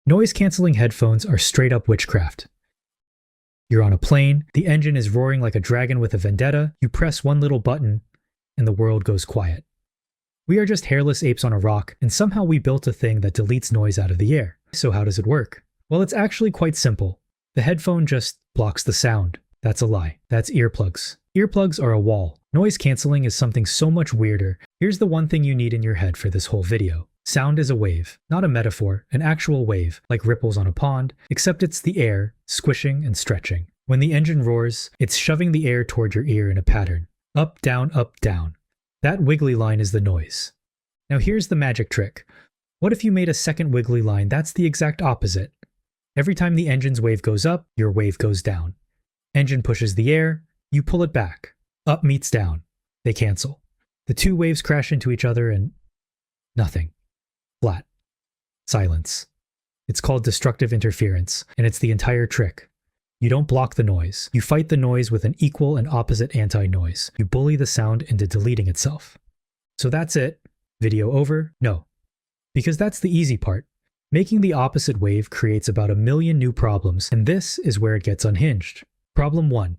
Noise-canceling headphones are straight-up witchcraft. You're on a plane, the engine is roaring like a dragon with a vendetta, you press one little button, and the world goes quiet. We are just hairless apes on a rock, and somehow we built a thing that deletes noise out of the air. So how does it work? Well, it's actually quite simple. The headphone just blocks the sound. That's a lie. That's earplugs. Earplugs are a wall. Noise cancelling is something so much weirder. Here's the one thing you need in your head for this whole video. Sound is a wave, not a metaphor, an actual wave, like ripples on a pond, except it's the air, squishing and stretching. When the engine roars, it's shoving the air toward your ear in a pattern. Up, down, up, down. That wiggly line is the noise. Now here's the magic trick. What if you made a second wiggly line that's the exact opposite? Every time the engine's wave goes up, your wave goes down. Engine pushes the air, you pull it back. Up meets down. They cancel. The two waves crash into each other and nothing. Flat. Silence. It's called destructive interference, and it's the entire trick. You don't block the noise. You fight the noise with an equal and opposite anti-noise. You bully the sound into deleting itself. So that's it. Video over? No. Because that's the easy part. Making the opposite wave creates about 1 million new problems, and this is where it gets unhinged. Problem 1.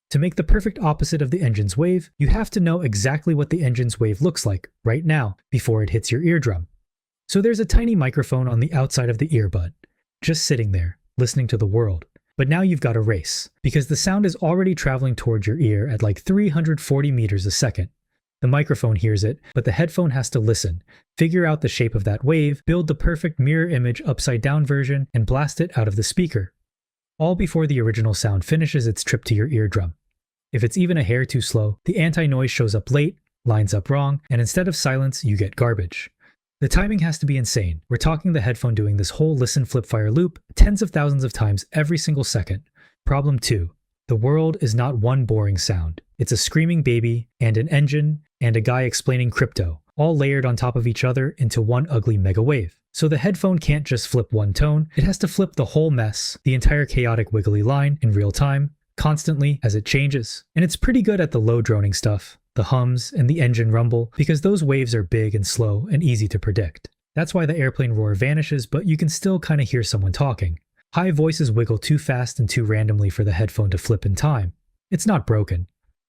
To make the perfect opposite of the engine's wave, you have to know exactly what the engine's wave looks like right now, before it hits your eardrum. So there's a tiny microphone on the outside of the earbud, just sitting there, listening to the world. But now you've got a race, because the sound is already traveling towards your ear at like 340 meters a second. The microphone hears it, but the headphone has to listen, figure out the shape of that wave, build the perfect mirror image upside down version, and blast it out of the speaker. All before the original sound finishes its trip to your eardrum. If it's even a hair too slow, the anti-noise shows up late, lines up wrong, and instead of silence, you get garbage. The timing has to be insane. We're talking the headphone doing this whole listen flip fire loop tens of thousands of times every single second. Problem 2. The world is not one boring sound. It's a screaming baby, and an engine, and a guy explaining crypto, all layered on top of each other into one ugly mega wave. So the headphone can't just flip one tone, it has to flip the whole mess, the entire chaotic wiggly line, in real time, constantly as it changes. And it's pretty good at the low droning stuff, the hums and the engine rumble, because those waves are big and slow and easy to predict. That's why the airplane roar vanishes, but you can still kind of hear someone talking. High voices wiggle too fast and too randomly for the headphone to flip in time. It's not broken.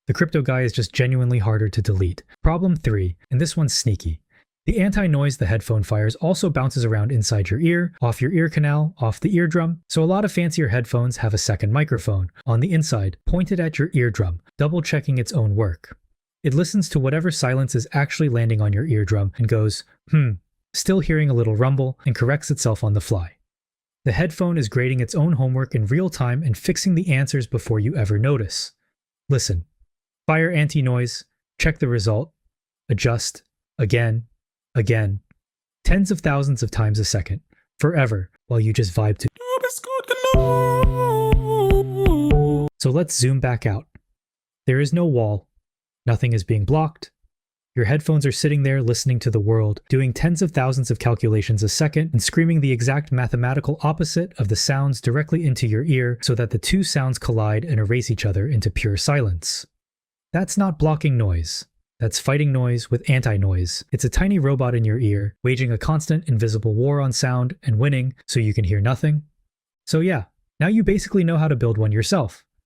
The crypto guy is just genuinely harder to delete. Problem 3, and this one's sneaky. The anti-noise the headphone fires also bounces around inside your ear, off your ear canal, off the eardrum, so a lot of fancier headphones have a second microphone, on the inside, pointed at your eardrum, double-checking its own work. It listens to whatever silence is actually landing on your eardrum and goes, still hearing a little rumble, and corrects itself on the fly. The headphone is grading its own homework in real time and fixing the answers before you ever notice. Listen. Fire anti-noise, check the result, adjust, again, tens of thousands of times a second, forever, while you just vibe to. So let's zoom back out. There is no wall. Nothing is being blocked. Your headphones are sitting there listening to the world, doing tens of thousands of calculations a second and screaming the exact mathematical opposite of the sounds directly into your ear so that the two sounds collide and erase each other into pure silence. That's not blocking noise. That's fighting noise with anti-noise. It's a tiny robot in your ear, waging a constant invisible war on sound and winning so you can hear nothing. So yeah, now you basically know how to build one yourself.